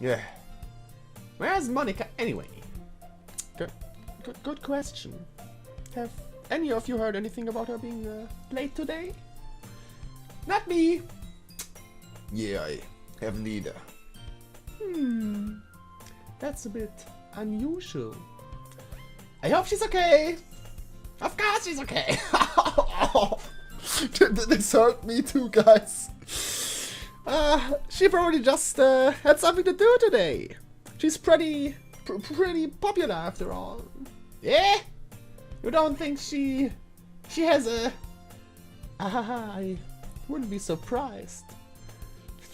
Yeah. Where's Monica anyway? Good question. Have any of you heard anything about her being late today? Not me. Yeah, I haven't either. That's a bit unusual. I hope she's okay. Of course she's okay. This hurt me too, guys. She probably just had something to do today. She's pretty popular after all. Yeah? You don't think she has a... I wouldn't be surprised.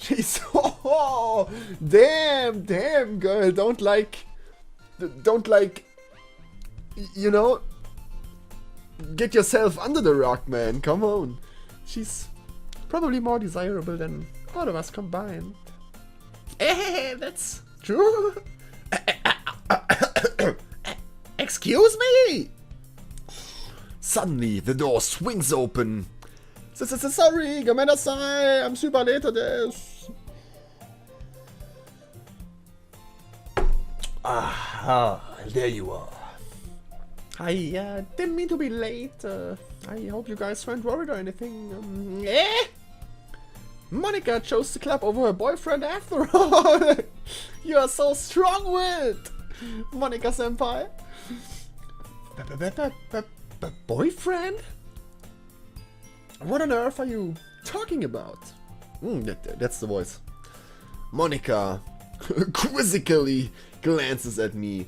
Jeez, oh, damn, girl, don't you know, get yourself under the rock, man, come on. She's probably more desirable than all of us combined. That's true. Excuse me? Suddenly, the door swings open. Sorry, gomenasai, I'm super late to this. There you are. I didn't mean to be late. I hope you guys weren't worried or anything. Monica chose the club over her boyfriend after all. You are so strong-willed, Monica-senpai. Boyfriend? What on earth are you talking about? That's the voice. Monica quizzically glances at me,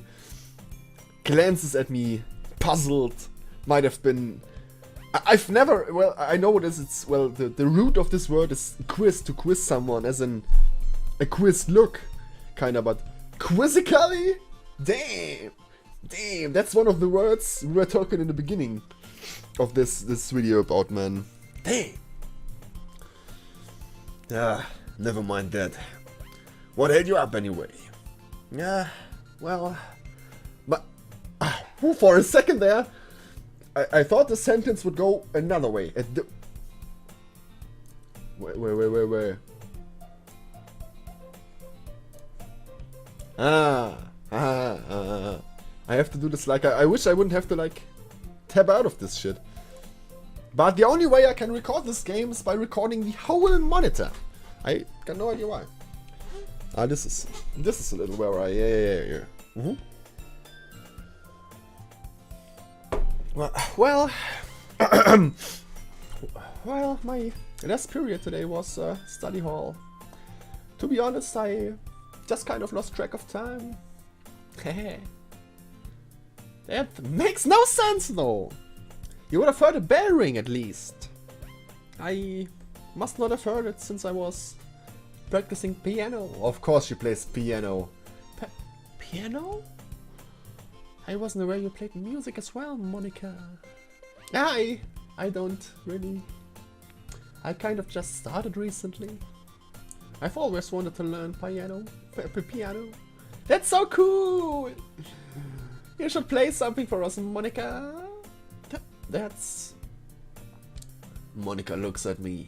puzzled. Might have been. I've never. Well, I know what it is. It's well, the root of this word is quiz, to quiz someone, as in a quiz look, kinda. But quizzically, damn. That's one of the words we were talking in the beginning of this video about, man. Damn. Never mind that. What held you up anyway? Well, But for a second there, I thought the sentence would go another way. Wait. I have to do this like I wish I wouldn't have to like tab out of this shit. But the only way I can record this game is by recording the whole monitor. I got no idea why. This is a little where I yeah. Well, well, my last period today was study hall. To be honest, I just kind of lost track of time. That makes no sense, though. You would have heard a bell ring at least. I must not have heard it since I was practicing piano. Of course she plays piano. Piano? I wasn't aware you played music as well, Monica. I don't really. I kind of just started recently. I've always wanted to learn piano. Piano. That's so cool! You should play something for us, Monica. That's... Monica looks at me.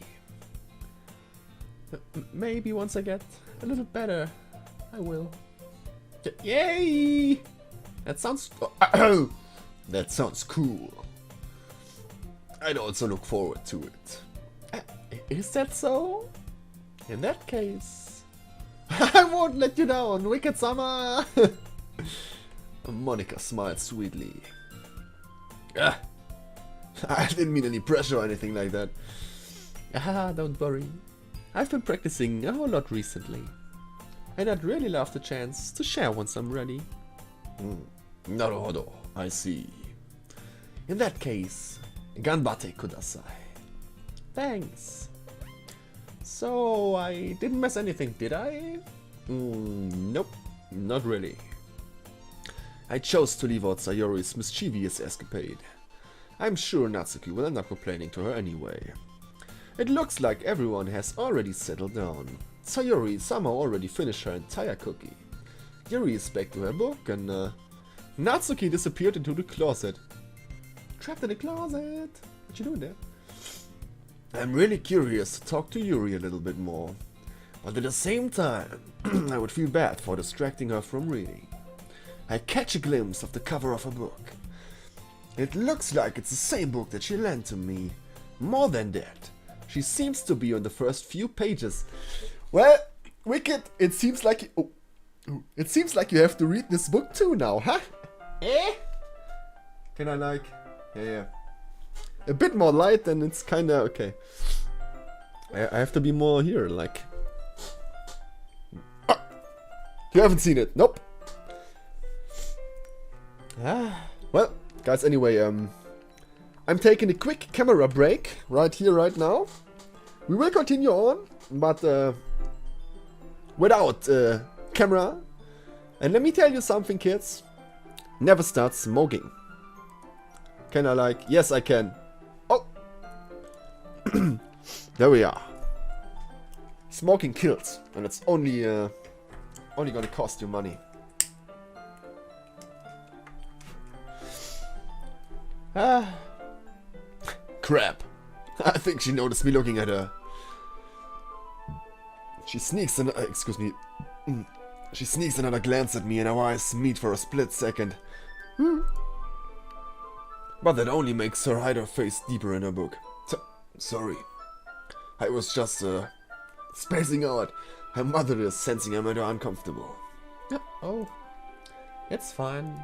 Maybe once I get a little better, I will. Yay! That sounds... That sounds cool. I'd also look forward to it. Is that so? In that case... I won't let you down, Wicked Summer! Monica smiled sweetly. I didn't mean any pressure or anything like that. Don't worry. I've been practicing a whole lot recently. And I'd really love the chance to share once I'm ready. Naruhodo, I see. In that case, ganbate kudasai. Thanks. So, I didn't miss anything, did I? Nope, not really. I chose to leave out Sayori's mischievous escapade. I'm sure Natsuki will end up complaining to her anyway. It looks like everyone has already settled down. Sayori somehow already finished her entire cookie. Yuri is back to her book and Natsuki disappeared into the closet. Trapped in the closet. What you doing there? I'm really curious to talk to Yuri a little bit more. But at the same time, I would feel bad for distracting her from reading. I catch a glimpse of the cover of a book. It looks like it's the same book that she lent to me. More than that, she seems to be on the first few pages. Well, Wicked, it seems like you have to read this book too now, huh? Eh? Can I yeah. A bit more light, then it's kinda okay. I have to be more here, like. Ah, you haven't seen it, nope. Well, guys, anyway, I'm taking a quick camera break right here, right now. We will continue on, but without camera. And let me tell you something, kids. Never start smoking. Can I yes, I can. Oh! There we are. Smoking kills, and it's only gonna cost you money. Crap. I think she noticed me looking at her. She sneaks another glance at me and our eyes meet for a split second. But that only makes her hide her face deeper in her book. Sorry. I was just spacing out. Her mother is sensing I made her uncomfortable. Yeah, oh. It's fine.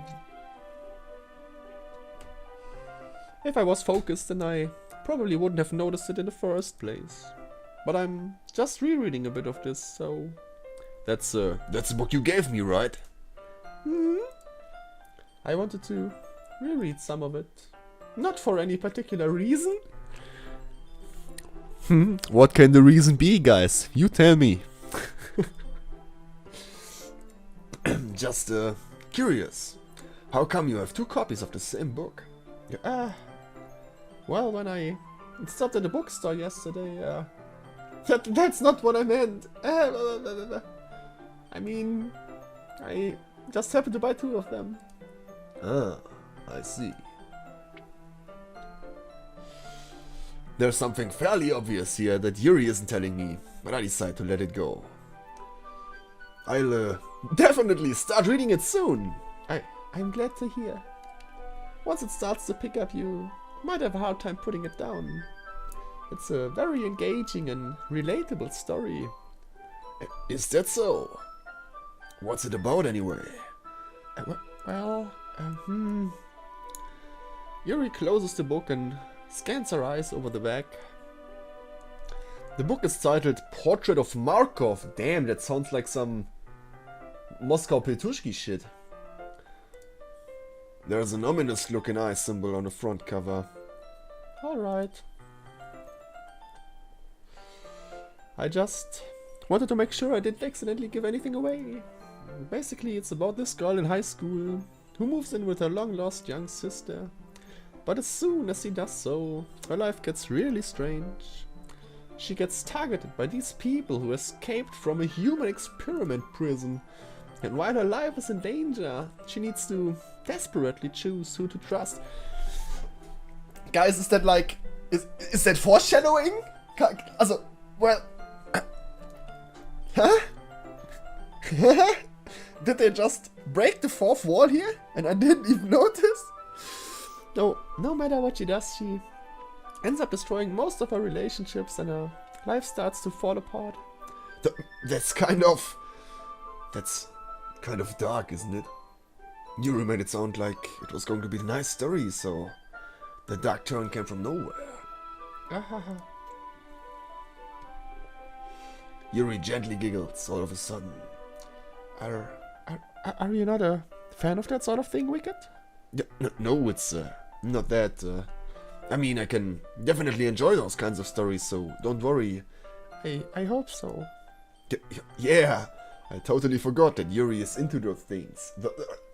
If I was focused, then I probably wouldn't have noticed it in the first place. But I'm just rereading a bit of this, so... That's the book you gave me, right? I wanted to reread some of it. Not for any particular reason. What can the reason be, guys? You tell me. Just curious. How come you have 2 copies of the same book? Well, when I stopped at the bookstore yesterday, that's not what I meant. I mean, I just happened to buy 2 of them. Ah, I see. There's something fairly obvious here that Yuri isn't telling me, but I decide to let it go. I'll definitely start reading it soon. I'm glad to hear. Once it starts to pick up, you might have a hard time putting it down. It's a very engaging and relatable story. Is that so? What's it about anyway? Yuri closes the book and scans her eyes over the back. The book is titled Portrait of Markov. Damn, that sounds like some Moscow Petushki shit. There's an ominous looking eye symbol on the front cover. Alright. I just wanted to make sure I didn't accidentally give anything away. Basically, it's about this girl in high school who moves in with her long-lost young sister. But as soon as she does so, her life gets really strange. She gets targeted by these people who escaped from a human experiment prison. And while her life is in danger, she needs to desperately choose who to trust. Guys, is that like... Is that foreshadowing? Also, well... Huh? Did they just break the 4th wall here? And I didn't even notice? No matter what she does, she ends up destroying most of her relationships and her life starts to fall apart. That's kind of dark, isn't it? You made it sound like it was going to be a nice story, so the dark turn came from nowhere. Yuri gently giggles all of a sudden. Are you not a fan of that sort of thing, Wicked? No, it's not that. I mean, I can definitely enjoy those kinds of stories, so don't worry. I hope so. Yeah, I totally forgot that Yuri is into those things.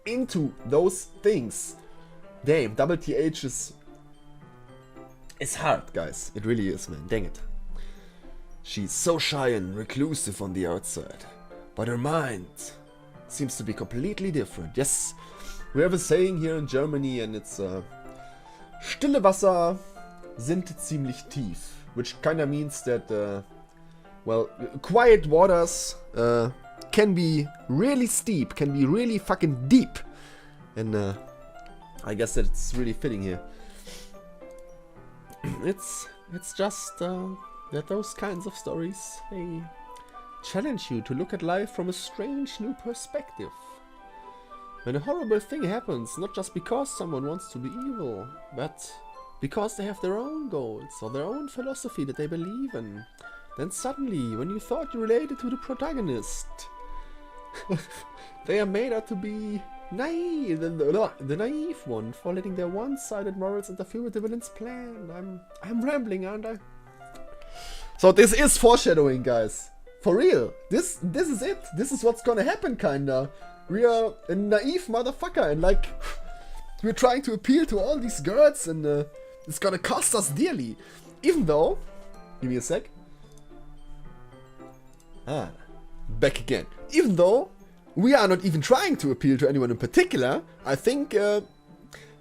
Into those things. Damn, double TH is hard, guys. It really is, man. Dang it. She's so shy and reclusive on the outside, but her mind seems to be completely different. Yes, we have a saying here in Germany, and it's stille Wasser sind ziemlich tief, which kinda means that well, quiet waters can be really steep, can be really fucking deep. And I guess that's really fitting here. It's just that those kinds of stories, they challenge you to look at life from a strange new perspective. When a horrible thing happens, not just because someone wants to be evil, but because they have their own goals or their own philosophy that they believe in, then suddenly, when you thought you related to the protagonist, they are made out to be naive, the naive one, for letting their one-sided morals interfere with the villain's plan. I'm rambling, aren't I? So this is foreshadowing, guys. For real. This is it. This is what's gonna happen, kinda. We are a naive motherfucker, and like, we're trying to appeal to all these girls, and it's gonna cost us dearly. Even though, give me a sec. Back again. Even though we are not even trying to appeal to anyone in particular, I think that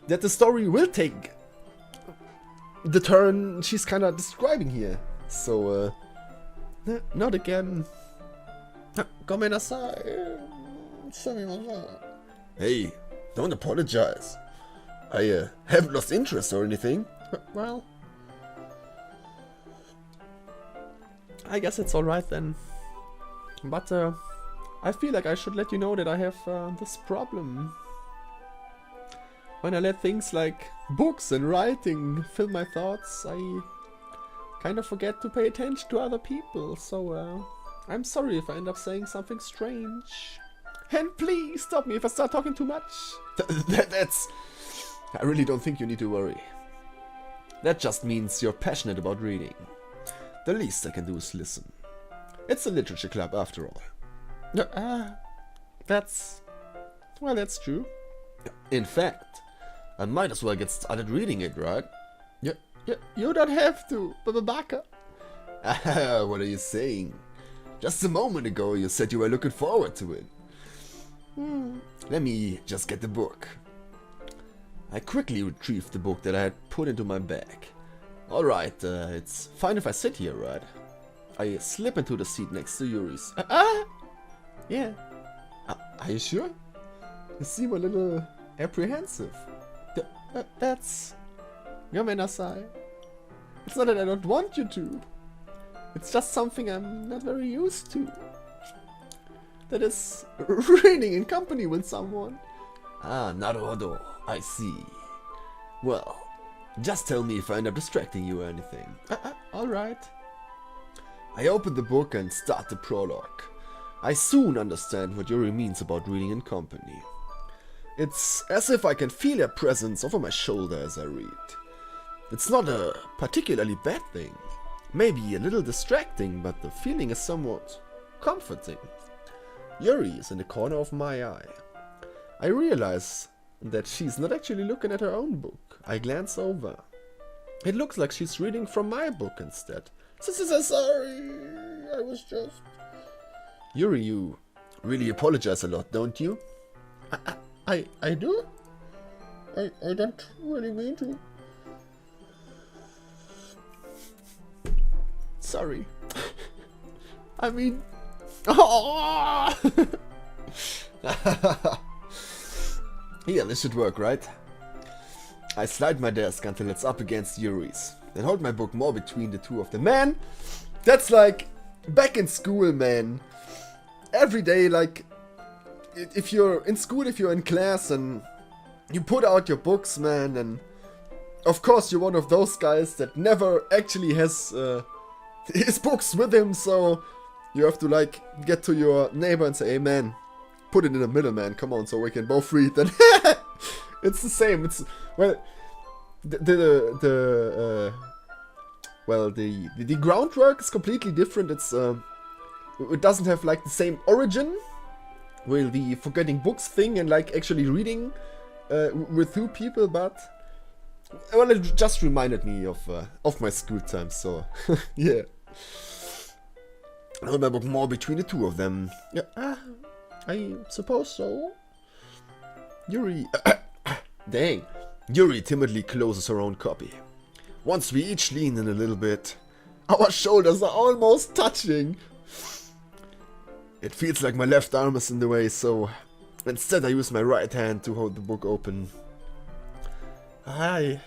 the story will take the turn she's kind of describing here. So, not again. Hey, don't apologize. I haven't lost interest or anything. Well, I guess it's alright then. But I feel like I should let you know that I have this problem. When I let things like books and writing fill my thoughts, I kind of forget to pay attention to other people. So I'm sorry if I end up saying something strange. And please stop me if I start talking too much. That's... I really don't think you need to worry. That just means you're passionate about reading. The least I can do is listen. It's a literature club after all. That's true. In fact, I might as well get started reading it, right? You don't have to, Baka. What are you saying? Just a moment ago you said you were looking forward to it. Let me just get the book. I quickly retrieved the book that I had put into my bag. Alright, it's fine if I sit here, right? I slip into the seat next to Yuri's. Yeah. Are you sure? You seem a little apprehensive. That's... Gomenasai. It's not that I don't want you to. It's just something I'm not very used to. That is reading in company with someone. Naruhodo. I see. Well, just tell me if I end up distracting you or anything. Alright. I open the book and start the prologue. I soon understand what Yuri means about reading in company. It's as if I can feel her presence over my shoulder as I read. It's not a particularly bad thing. Maybe a little distracting, but the feeling is somewhat comforting. Yuri is in the corner of my eye. I realize that she's not actually looking at her own book. I glance over. It looks like she's reading from my book instead. Sorry, I was just... Yuri, you really apologize a lot, don't you? I do? I don't really mean to. Sorry. I mean... Yeah, this should work, right? I slide my desk until it's up against Yuri's, then hold my book more between the two of them. Man, that's like back in school, man. Every day, like, if you're in school, if you're in class and you put out your books, man, and of course you're one of those guys that never actually has his books with him, so you have to like get to your neighbor and say, hey man, put it in the middle, man, come on, so we can both read. Then it's the same. It's, well, the groundwork is completely different. It's it doesn't have like the same origin with the forgetting books thing and like actually reading with two people, but well, it just reminded me of my school time. So yeah, I hold my book more between the two of them. Yeah, I suppose so. Yuri, dang, Yuri timidly closes her own copy. Once we each lean in a little bit, Our shoulders are almost touching. It feels like my left arm is in the way, so instead I use my right hand to hold the book open. Yeah,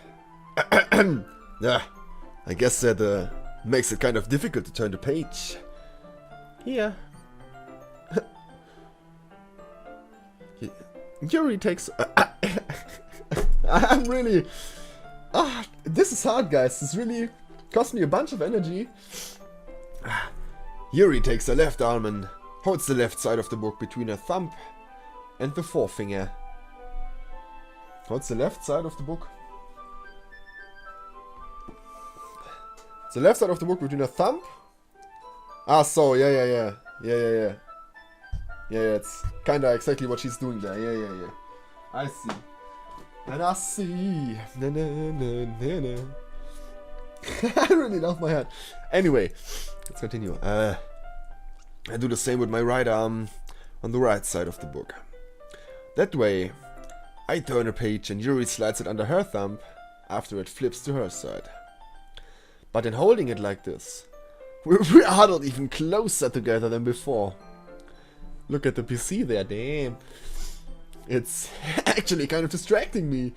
I guess that makes it kind of difficult to turn the page. Here. Yuri takes... I'm really... this is hard, guys. This really cost me a bunch of energy. Yuri takes her left arm and holds the left side of the book between her thumb and the forefinger. Holds the left side of the book. The left side of the book between her thumb. So, yeah. Yeah, it's kinda exactly what she's doing there. Yeah. I see. And I see. Na. I really love my hand. Anyway, let's continue. I do the same with my right arm on the right side of the book. That way, I turn a page and Yuri slides it under her thumb after it flips to her side. But in holding it like this, we're huddled even closer together than before. Look at the PC there, damn. It's actually kind of distracting me.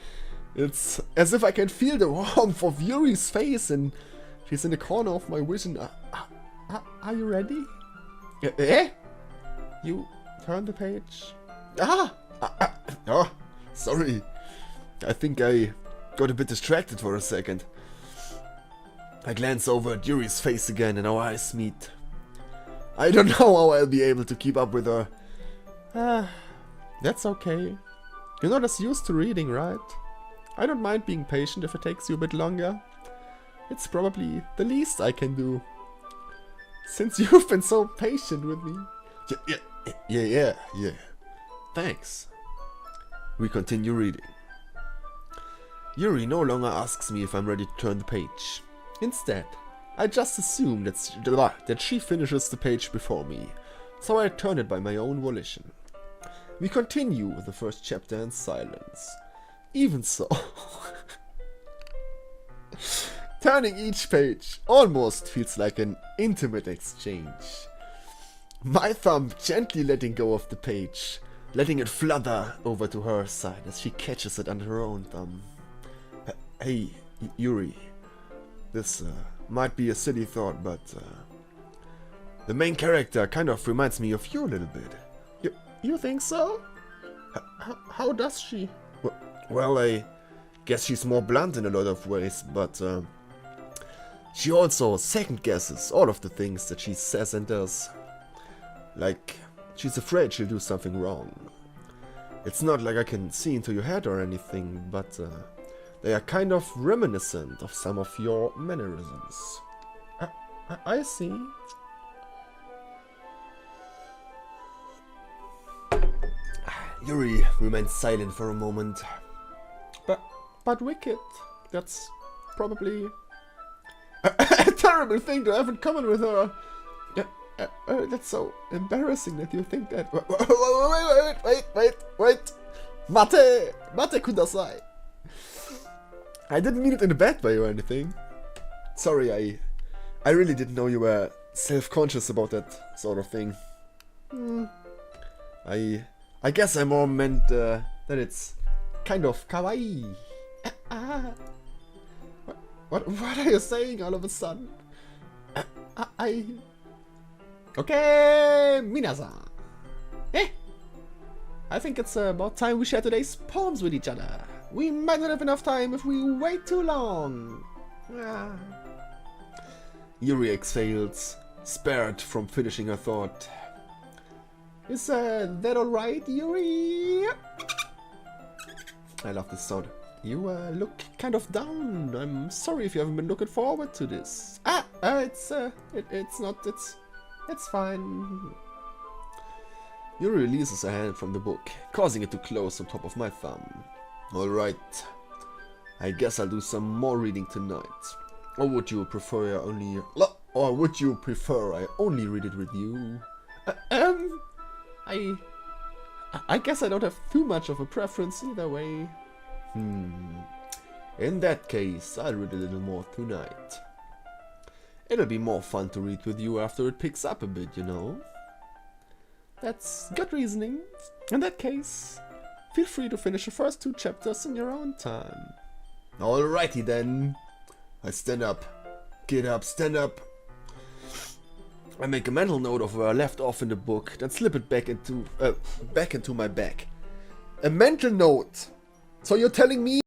It's as if I can feel the warmth of Yuri's face and she's in the corner of my vision. Are you ready? Eh? You turn the page. Oh, sorry. I think I got a bit distracted for a second. I glance over at Yuri's face again and our eyes meet. I don't know how I'll be able to keep up with her. That's okay. You're not as used to reading, right? I don't mind being patient if it takes you a bit longer. It's probably the least I can do. Since you've been so patient with me. Yeah. Thanks. We continue reading. Yuri no longer asks me if I'm ready to turn the page. Instead, I just assume that she finishes the page before me, so I turn it by my own volition. We continue with the first chapter in silence. Even so, turning each page almost feels like an intimate exchange. My thumb gently letting go of the page, letting it flutter over to her side as she catches it under her own thumb. Hey, Yuri. This might be a silly thought, but the main character kind of reminds me of you a little bit. You think so? How does she? Well, I guess she's more blunt in a lot of ways, but she also second guesses all of the things that she says and does. Like, she's afraid she'll do something wrong. It's not like I can see into your head or anything, but they are kind of reminiscent of some of your mannerisms. I see. Yuri remains silent for a moment. But wicked. That's probably a terrible thing to have in common with her. That's so embarrassing that you think that. Wait. Mate kudasai. I didn't mean it in a bad way or anything. Sorry, I really didn't know you were self-conscious about that sort of thing. I guess I more meant that it's kind of kawaii. What are you saying all of a sudden? Okay, minasan. I think it's about time we share today's poems with each other. We might not have enough time if we wait too long. Yuri exhales, spared from finishing her thought. Is that alright, Yuri? I love this sound. You look kind of down. I'm sorry if you haven't been looking forward to this. It's fine. Yuri releases her hand from the book, causing it to close on top of my thumb. Alright. I guess I'll do some more reading tonight. Or would you prefer I only read it with you? I guess I don't have too much of a preference either way. In that case, I'll read a little more tonight. It'll be more fun to read with you after it picks up a bit, you know? That's good reasoning. In that case, feel free to finish the first 2 chapters in your own time. Alrighty then. I stand up. Get up, stand up. I make a mental note of where I left off in the book, then slip it back into my bag. A mental note! So you're telling me